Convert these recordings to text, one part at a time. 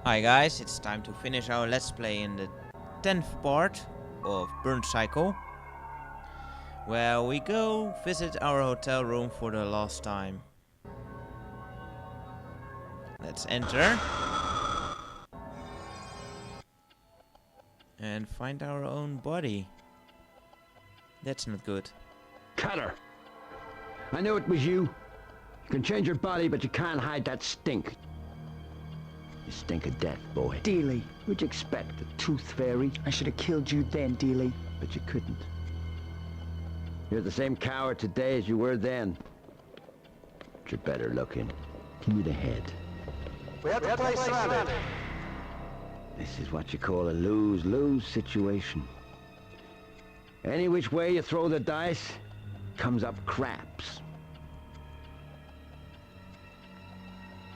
Hi guys, it's time to finish our let's play in the 10th part of Burn Cycle, where we go visit our hotel room for the last time. Let's enter and find our own body. That's not good. Cutter! I knew it was you. You can change your body, but you can't hide that stink. You stink of death, boy. Dealey, What'd you expect, a tooth fairy? I should have killed you then, Dealey. But you couldn't. You're the same coward today as you were then. But you're better looking. Give me the head. We have to play surrounded. This is what you call a lose-lose situation. Any which way you throw the dice, comes up craps.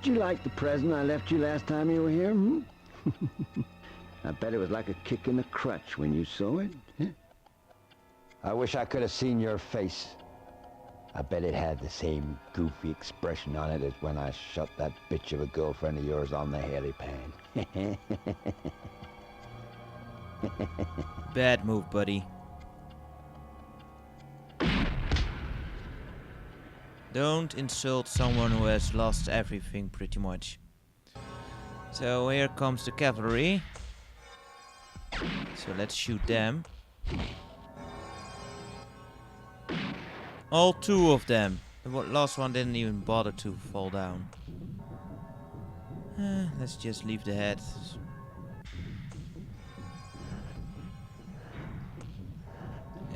Did you like the present I left you last time you were here, I bet it was like a kick in the crutch when you saw it. Huh? I wish I could have seen your face. I bet it had the same goofy expression on it as when I shot that bitch of a girlfriend of yours on the helipad. Bad move, buddy. Don't insult someone who has lost everything, pretty much. So here comes the cavalry. So let's shoot them. All two of them. The last one didn't even bother to fall down. Let's just leave the head.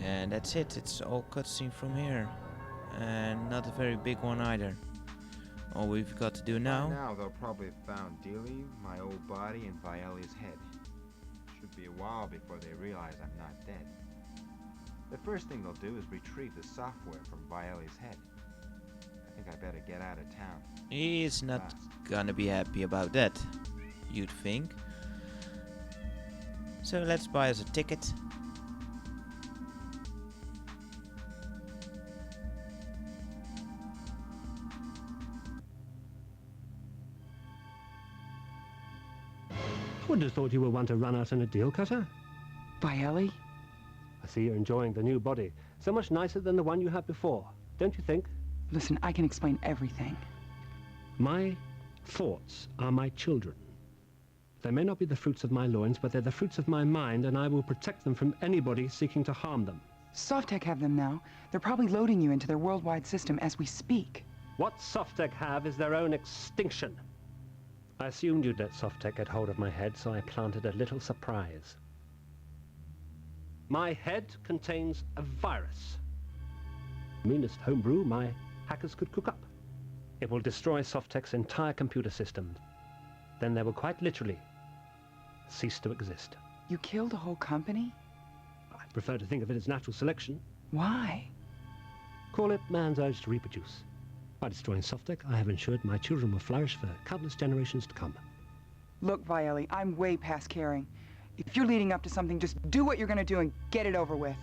And that's it. It's all cutscene from here. And not a very big one either. All we've got to do now. Now they'll probably have found Dealey, my old body, and Viali's head. Should be a while before they realize I'm not dead. The first thing they'll do is retrieve the software from Viali's head. I think I better get out of town. He's not gonna be happy about that, you'd think. So let's buy us a ticket. I wouldn't have thought you were one to run out on a deal cutter. Viali? I see you're enjoying the new body. So much nicer than the one you had before, don't you think? Listen, I can explain everything. My thoughts are my children. They may not be the fruits of my loins, but they're the fruits of my mind, and I will protect them from anybody seeking to harm them. Softtech have them now. They're probably loading you into their worldwide system as we speak. What Softtech have is their own extinction. I assumed you'd let Softtech get hold of my head, so I planted a little surprise. My head contains a virus. Meanest homebrew my hackers could cook up. It will destroy Softtech's entire computer system. Then they will quite literally cease to exist. You killed a whole company? I prefer to think of it as natural selection. Why? Call it man's urge to reproduce. By destroying Softtech, I have ensured my children will flourish for countless generations to come. Look, Viali, I'm way past caring. If you're leading up to something, just do what you're gonna do and get it over with.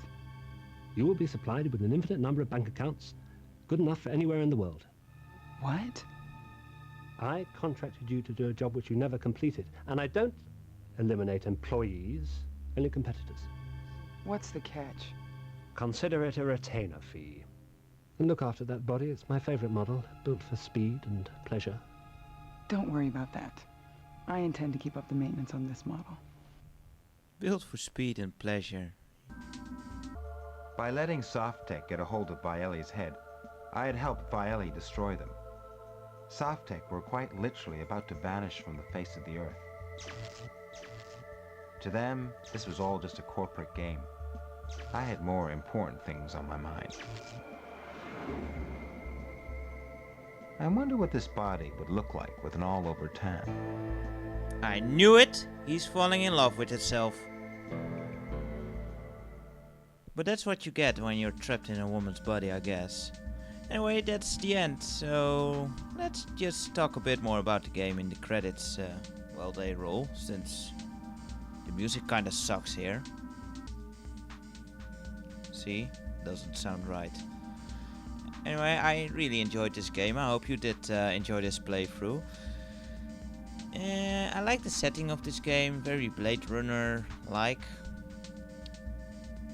You will be supplied with an infinite number of bank accounts, good enough for anywhere in the world. What? I contracted you to do a job which you never completed, and I don't eliminate employees, only competitors. What's the catch? Consider it a retainer fee. And look after that body. It's my favorite model, built for speed and pleasure. Don't worry about that. I intend to keep up the maintenance on this model. Built for speed and pleasure. By letting Softtech get a hold of Viali's head, I had helped Viali destroy them. Softtech were quite literally about to vanish from the face of the earth. To them, this was all just a corporate game. I had more important things on my mind. I wonder what this body would look like with an all-over tan. I knew it! He's falling in love with itself. But that's what you get when you're trapped in a woman's body, I guess. Anyway, that's the end, so let's just talk a bit more about the game in the credits while they roll, since the music kinda sucks here. See? Doesn't sound right. Anyway, I really enjoyed this game. I hope you did enjoy this playthrough. I like the setting of this game, very Blade Runner-like.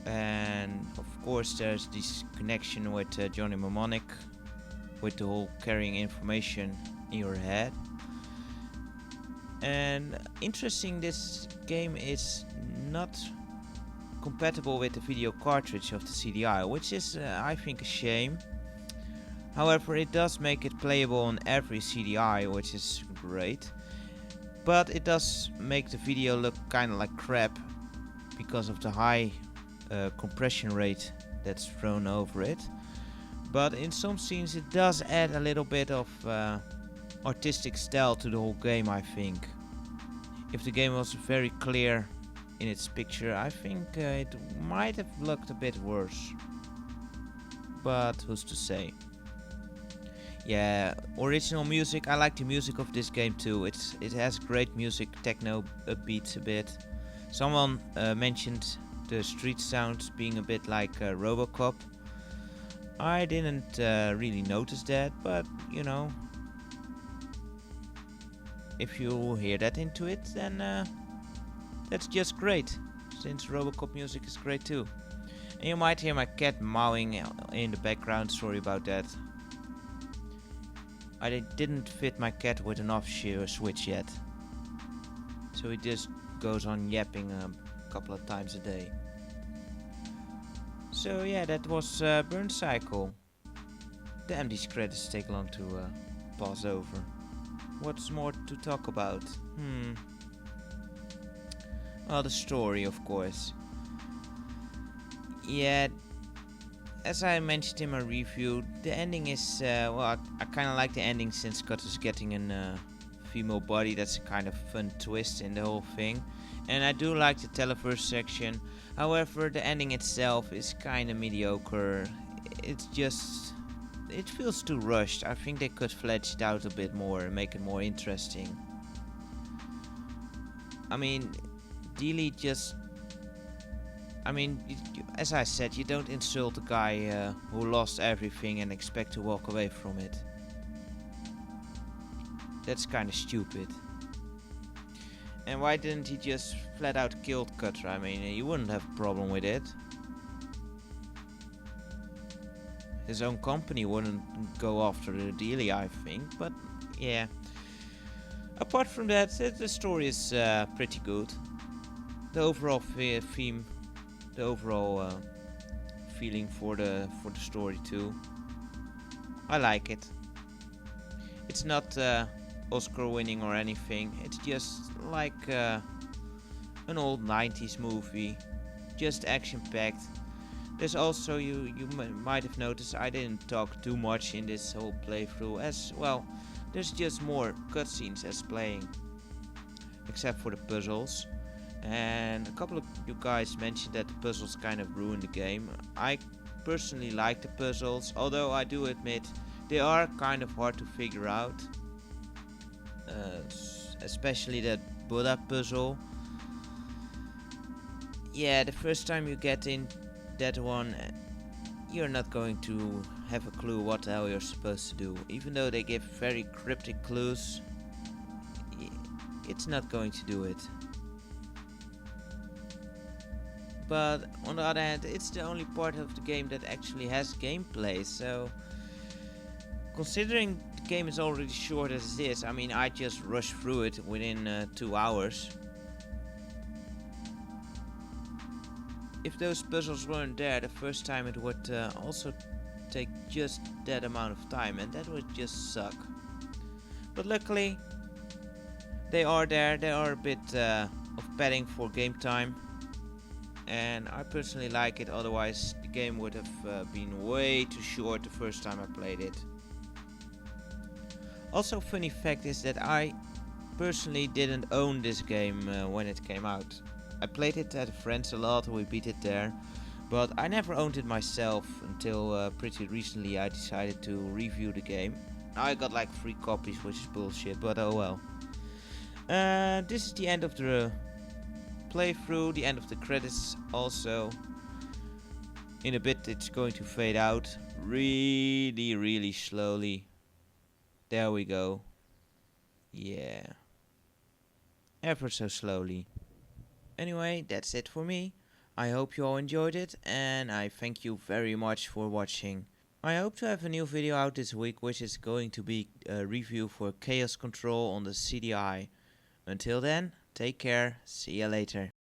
And of course there's this connection with Johnny Mnemonic, with the whole carrying information in your head. And interesting, this game is not compatible with the video cartridge of the CDI, which is I think a shame. However, it does make it playable on every CDI, which is great. But it does make the video look kind of like crap because of the high compression rate that's thrown over it. But in some scenes it does add a little bit of artistic style to the whole game, I think. If the game was very clear in its picture, I think it might have looked a bit worse. But who's to say? Yeah, original music. I like the music of this game too. It has great music, techno upbeats a bit. Someone mentioned the street sounds being a bit like Robocop. I didn't really notice that, but you know, if you hear that into it, then that's just great, since Robocop music is great too. And you might hear my cat mowing in the background, sorry about that. I didn't fit my cat with an off switch yet, so he just goes on yapping a couple of times a day. So yeah, that was Burn Cycle. Damn, these credits take long to pass over. What's more to talk about? Well, the story, of course. Yeah, as I mentioned in my review, the ending is, well, I kind of like the ending since Scott is getting a female body. That's a kind of fun twist in the whole thing. And I do like the televerse section. However, the ending itself is kind of mediocre. It's just, it feels too rushed. I think they could flesh it out a bit more and make it more interesting. I mean, Dealey just, I mean, as I said, you don't insult a guy who lost everything and expect to walk away from it. That's kind of stupid. And why didn't he just flat out kill Cutter? I mean, he wouldn't have a problem with it. His own company wouldn't go after the Dealey, I think. But yeah. Apart from that, the story is pretty good. The overall theme, the overall feeling for the story too. I like it. It's not Oscar winning or anything. It's just like an old 90s movie, just action packed. There's also, you might have noticed, I didn't talk too much in this whole playthrough, as well, there's just more cutscenes as playing, except for the puzzles. And a couple of you guys mentioned that the puzzles kind of ruined the game. I personally like the puzzles, although I do admit they are kind of hard to figure out. Especially that Buddha puzzle. Yeah, the first time you get in that one, you're not going to have a clue what the hell you're supposed to do. Even though they give very cryptic clues, it's not going to do it. But on the other hand, it's the only part of the game that actually has gameplay, so considering the game is already short as it is, I mean, I just rushed through it within 2 hours. If those puzzles weren't there the first time, it would also take just that amount of time, and that would just suck. But luckily, they are there. They are a bit of padding for game time, and I personally like it. Otherwise, the game would have been way too short the first time I played it. Also, funny fact is that I personally didn't own this game when it came out. I played it at a friend's a lot, we beat it there, but I never owned it myself until pretty recently I decided to review the game. Now I got like 3 copies, which is bullshit, but oh well. This is the end of the playthrough, the end of the credits also. In a bit it's going to fade out really slowly. There we go. Yeah. ever so slowly. Anyway, that's it for me. I hope you all enjoyed it, and I thank you very much for watching. I hope to have a new video out this week, which is going to be a review for Chaos Control on the CDI. Until then, take care, see ya later.